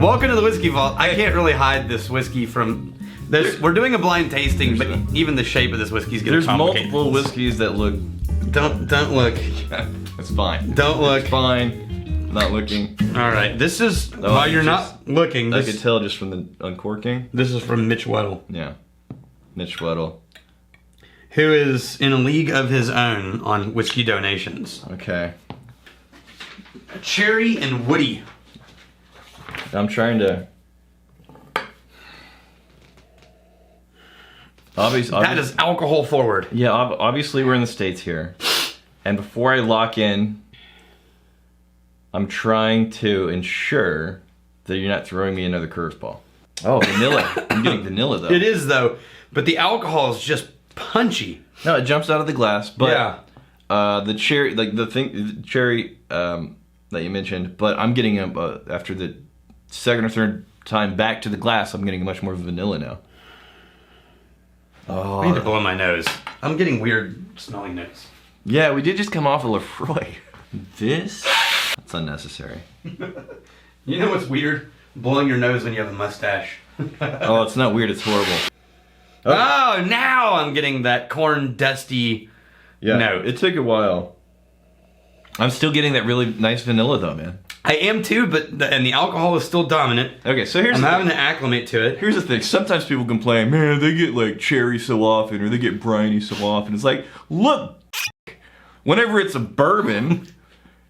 Welcome to the Whiskey Vault. I can't really hide this whiskey from this. We're doing a blind tasting, but even the shape of this whiskey is getting complicated. There's multiple whiskeys that look... Don't look. It's fine. Don't look. It's fine. Not looking. Alright, this is, while you're not looking, I could tell just from the uncorking. This is from Mitch Weddle. Yeah. Mitch Weddle. Who is in a league of his own on whiskey donations. Okay. Cherry and woody. I'm trying to... That is alcohol forward. Yeah, obviously we're in the States here. And before I lock in, I'm trying to ensure that you're not throwing me another curveball. Oh, vanilla. I'm getting vanilla though. It is though, but the alcohol is just punchy. No, it jumps out of the glass, but yeah. The cherry, like the cherry that you mentioned, but I'm getting after the second or third time back to the glass, I'm getting much more vanilla now. Oh, I need to blow my nose. I'm getting weird smelling notes. Yeah, we did just come off of Lefroy. That's unnecessary. You know what's weird? Blowing your nose when you have a mustache. Oh, it's not weird, it's horrible. Oh, now I'm getting that corn dusty note. It took a while. I'm still getting that really nice vanilla though, man. I am too, but the alcohol is still dominant. Okay, so I'm having to acclimate to it. Here's the thing. Sometimes people complain, man, they get like cherry so often, or they get briny so often. It's like, look, whenever it's a bourbon,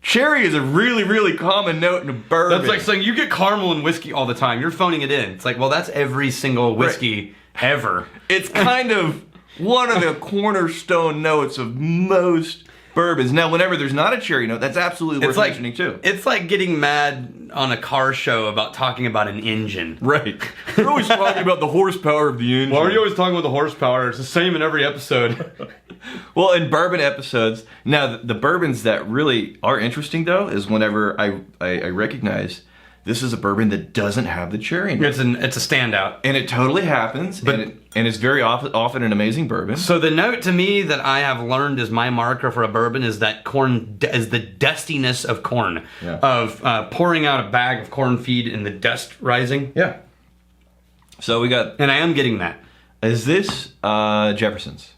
cherry is a really, really common note in a bourbon. That's like saying you get caramel in whiskey all the time. You're phoning it in. It's like, well, that's every single whiskey ever. It's kind of one of the cornerstone notes of most bourbons. Now, whenever there's not a cherry note, that's absolutely worth mentioning too. It's like getting mad on a car show about talking about an engine. Right. You're always talking about the horsepower of the engine. Why are you always talking about the horsepower? It's the same in every episode. Well, in bourbon episodes, now the bourbons that really are interesting though is whenever I recognize this is a bourbon that doesn't have the cherry note. It's a standout. And it totally happens, and it's very often an amazing bourbon. So the note to me that I have learned is my marker for a bourbon is that corn, is the dustiness of corn. Yeah. Of pouring out a bag of corn feed and the dust rising. Yeah. So we got... And I am getting that. Is this Jefferson's?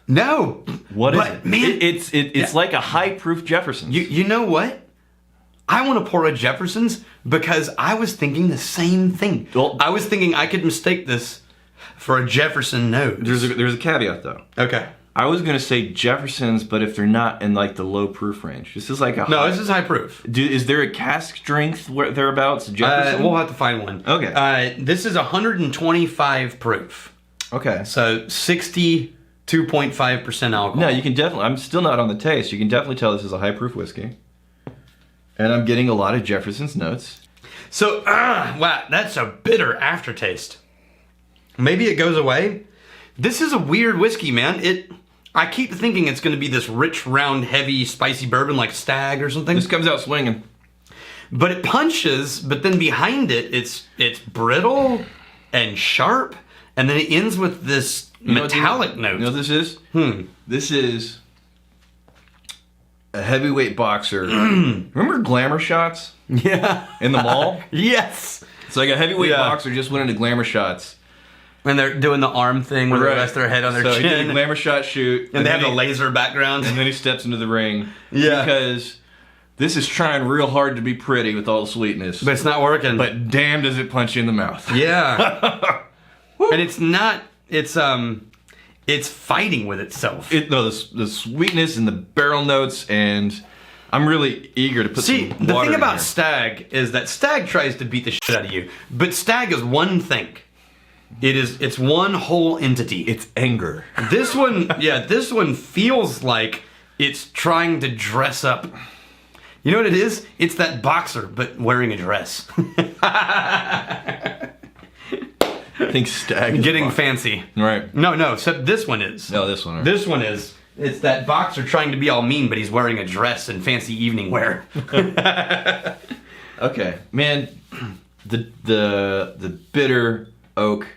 No. What is it? Man, it's like a high proof Jefferson's. You know what? I want to pour a Jefferson's because I was thinking the same thing. Well, I was thinking I could mistake this for a Jefferson note. There's a caveat though. Okay. I was gonna say Jefferson's, but if they're not in like the low proof range, this is like this is high proof. Is there a cask strength thereabouts? Jefferson? We'll have to find one. Okay. This is 125 proof. Okay. So 62.5% alcohol. No, you can definitely. I'm still not on the taste. You can definitely tell this is a high proof whiskey. And I'm getting a lot of Jefferson's notes. So, wow, that's a bitter aftertaste. Maybe it goes away. This is a weird whiskey, man. I keep thinking it's going to be this rich, round, heavy, spicy bourbon like Stag or something. This comes out swinging. But it punches, but then behind it, it's brittle and sharp. And then it ends with this metallic note. You know what this is? This is... a heavyweight boxer. Remember Glamour Shots? Yeah. In the mall? Yes. It's like a heavyweight boxer just went into Glamour Shots. And they're doing the arm thing where they rest their head on their chin. So he did a Glamour Shot shoot. And they have the laser background. And then he steps into the ring. Yeah. Because this is trying real hard to be pretty with all the sweetness. But it's not working. But damn does it punch you in the mouth. Yeah. And it's not, it's fighting with itself. The sweetness and the barrel notes, and I'm really eager to put some water in the thing about here. Stag is that Stag tries to beat the shit out of you, but Stag is one thing. It's one whole entity. It's anger. This one feels like it's trying to dress up. You know what it is? It's that boxer, but wearing a dress. I think Stag getting fancy. Right. No, except this one is. No, this one. Right. This one is. It's that boxer trying to be all mean, but he's wearing a dress and fancy evening wear. Okay, man, the bitter oak,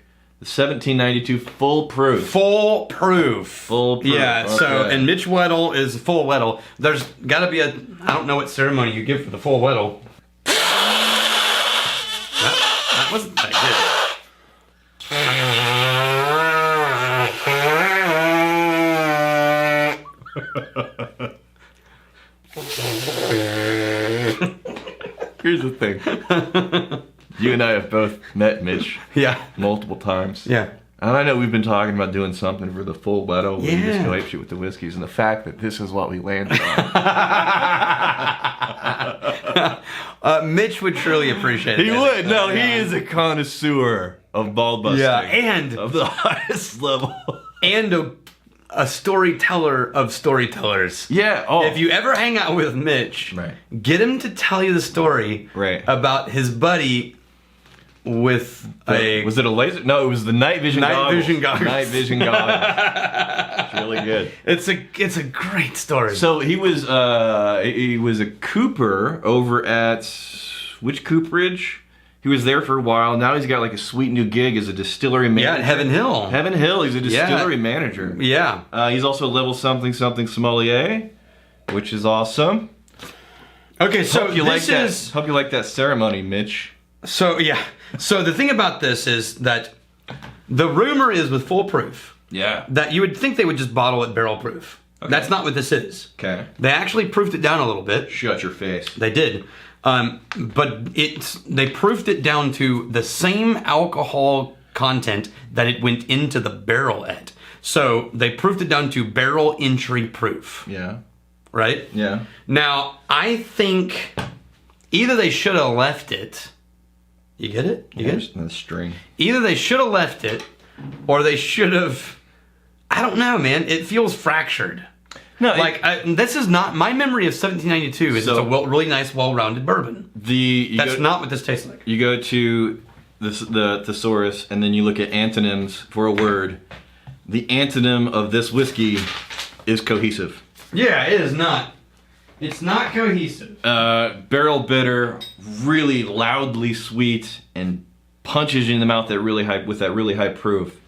the 1792 full proof. Full proof. Yeah. Okay. So, and Mitch Weddle is full Weddle. There's got to be I don't know what ceremony you give for the full Weddle. wasn't that Here's the thing. You and I have both met Mitch good. Yeah. multiple times. Yeah. And I know we've been talking about doing something for the full battle where we just Yeah. go apeshit with the whiskeys, and the fact that this is what we landed on. Mitch would truly appreciate it. He would. No, Yeah. he is a connoisseur of ball busting. Yeah, and of the highest level. and a storyteller of storytellers. Yeah. Oh. If you ever hang out with Mitch, Right. get him to tell you the story Right. about his buddy with Was it a laser? No, it was the night vision Night goggles. vision goggles. Night vision goggles. It's really good. It's a great story. So he was a cooper over at which cooperage? He was there for a while. Now he's got like a sweet new gig as a distillery manager. yeah, at Heaven Hill. Heaven Hill. He's a distillery manager. Yeah. He's also level something sommelier, which is awesome. Okay, so Hope you like this that. Hope you like that ceremony, Mitch. So yeah. So the thing about this is that the rumor is with full proof Yeah. that you would think they would just bottle it barrel proof. Okay. That's not what this is. Okay. They actually proofed it down a little bit. Shut your face. They did. But they proofed it down to the same alcohol content that it went into the barrel at. So they proofed it down to barrel entry proof, Yeah. right? Yeah. Now, I think either they should have left it. You get it? You get it? The string. Either they should have left it or they should have. I don't know, man. It feels fractured. No, Like, this is not. My memory of 1792 is So- it's a really nice, well rounded bourbon. That's not what this tastes like. You go to the thesaurus and then you look at antonyms for a word. The antonym of this whiskey is cohesive. Yeah, it is not. It's not cohesive. Barrel bitter, really loudly sweet, and punches you in the mouth with that really high proof.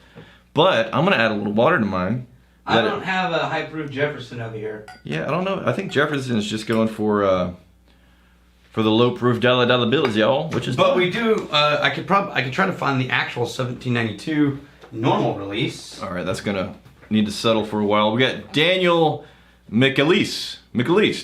But I'm gonna add a little water to mine. I don't have a high proof Jefferson over here. Yeah, I don't know. I think Jefferson is just going for the low proof dollar bills, y'all. Which is But we do. I could try to find the actual 1792 normal release. all right. That's gonna need to settle for a while. We got Daniel Michelise.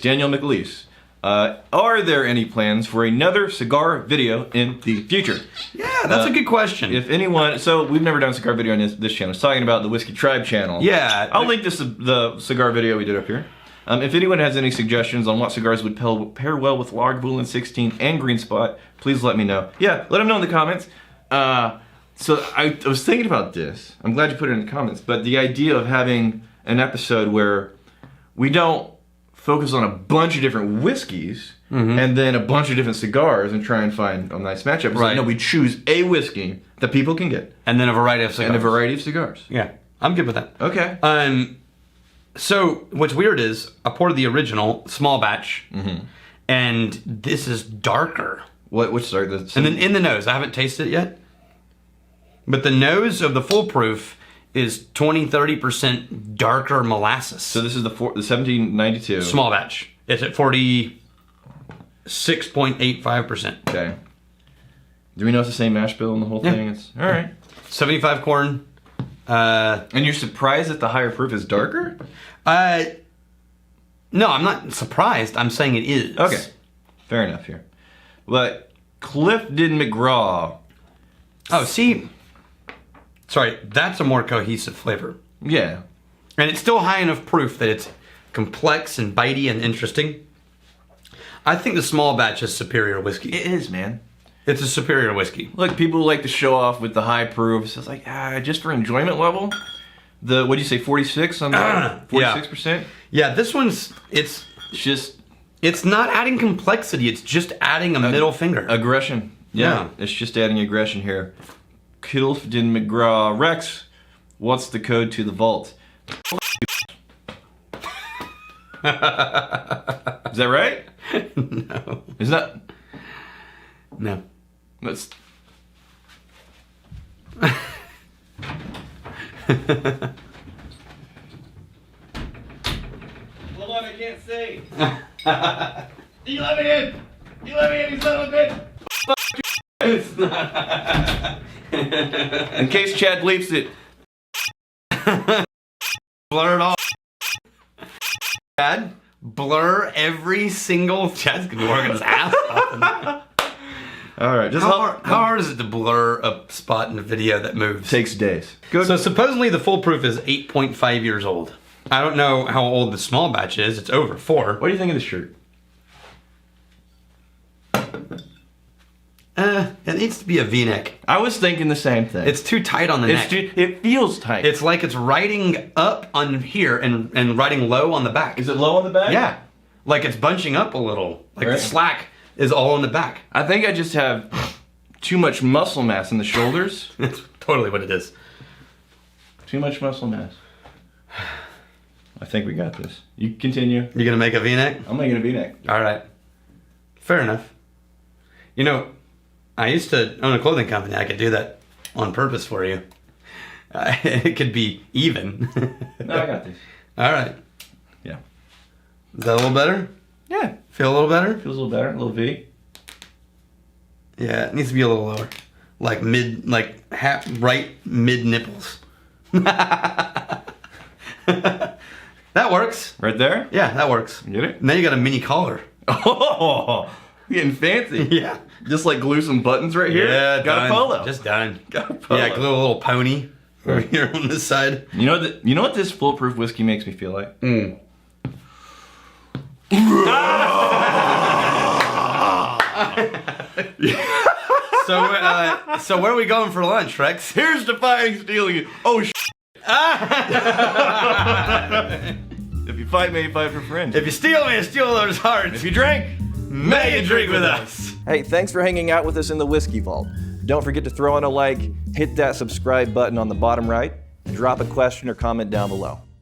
Daniel Michelise. Are there any plans for another cigar video in the future? Yeah, that's a good question. If anyone, so we've never done a cigar video on this channel. It's talking about the Whiskey Tribe channel. Yeah. I'll link the cigar video we did up here. If anyone has any suggestions on what cigars would pair well with Lagavulin 16 and Green Spot, please let me know. Yeah, let them know in the comments. So I was thinking about this. I'm glad you put it in the comments. But the idea of having an episode where we don't focus on a bunch of different whiskeys and then a bunch of different cigars and try and find a nice matchup. Right. No, we choose a whiskey that people can get And then a variety of cigars. and a variety of cigars. Yeah, I'm good with that. Okay. So what's weird is I poured the original small batch, and this is darker. Which sorry? And then in the nose, I haven't tasted it yet, but the nose of the full proof is 20-30% darker molasses. So this is the 1792. Small batch. It's at 46.85%. Okay. Do we know it's the same mash bill and the whole Yeah. thing? It's all right. 75 corn. And you're surprised that the higher proof is darker? No, I'm not surprised. I'm saying it is. Okay. Fair enough here. But Clifton McGraw. Oh, see. Sorry, that's a more cohesive flavor. Yeah. And it's still high enough proof that it's complex and bitey and interesting. I think the small batch is superior whiskey. It is, man. It's a superior whiskey. Look, people like to show off with the high proofs. It's like, just for enjoyment level. The, what do you say, 46 on the 46%? Yeah, this one's, it's not adding complexity. It's just adding a middle finger. Aggression. Yeah. It's just adding aggression here. Clifton McGraw. Rex, what's the code to the vault? Is that right? No. Is that? No. That's. Hold on, I can't say. You let me in! You let me in, you son of a bitch! It's not. In case Chad bleeps it. Blur it all. Chad, blur every single. Chad's gonna be working his ass off. All right, just How hard is it to blur a spot in a video that moves? takes days. Good. So supposedly the foolproof is 8.5 years old. I don't know how old the small batch is. It's over 4. What do you think of the shirt? It needs to be a V-neck. I was thinking the same thing. It's too tight on the neck. It feels tight. It's like it's riding up on here and riding low on the back. Is it low on the back? Yeah. Like it's bunching up a little. Like Right. the slack is all on the back. I think I just have too much muscle mass in the shoulders. That's totally what it is. Too much muscle mass. I think we got this. You continue. You're gonna make a V-neck? I'm making a V-neck. All right. Fair enough. You know, I used to own a clothing company. I could do that on purpose for you. It could be even. No, I got this. All right. Yeah. Is that a little better? Yeah. Feel a little better? Feels a little better. A little V. Yeah, it needs to be a little lower. Like right mid nipples. That works. Right there? Yeah, that works. Get it? Now you got a mini collar. Oh, getting fancy. Yeah. Just like glue some buttons right here. Yeah, got done. a polo. Just done. Got a polo. Yeah, glue a little pony over here on this side. You know what this foolproof whiskey makes me feel like? So where are we going for lunch, Rex? Here's defying stealing. Oh, if you fight me, fight for friends. If you steal me, steal those hearts. If you drink, make a drink with us. Hey, thanks for hanging out with us in the Whiskey Vault. Don't forget to throw in a like, hit that subscribe button on the bottom right, and drop a question or comment down below.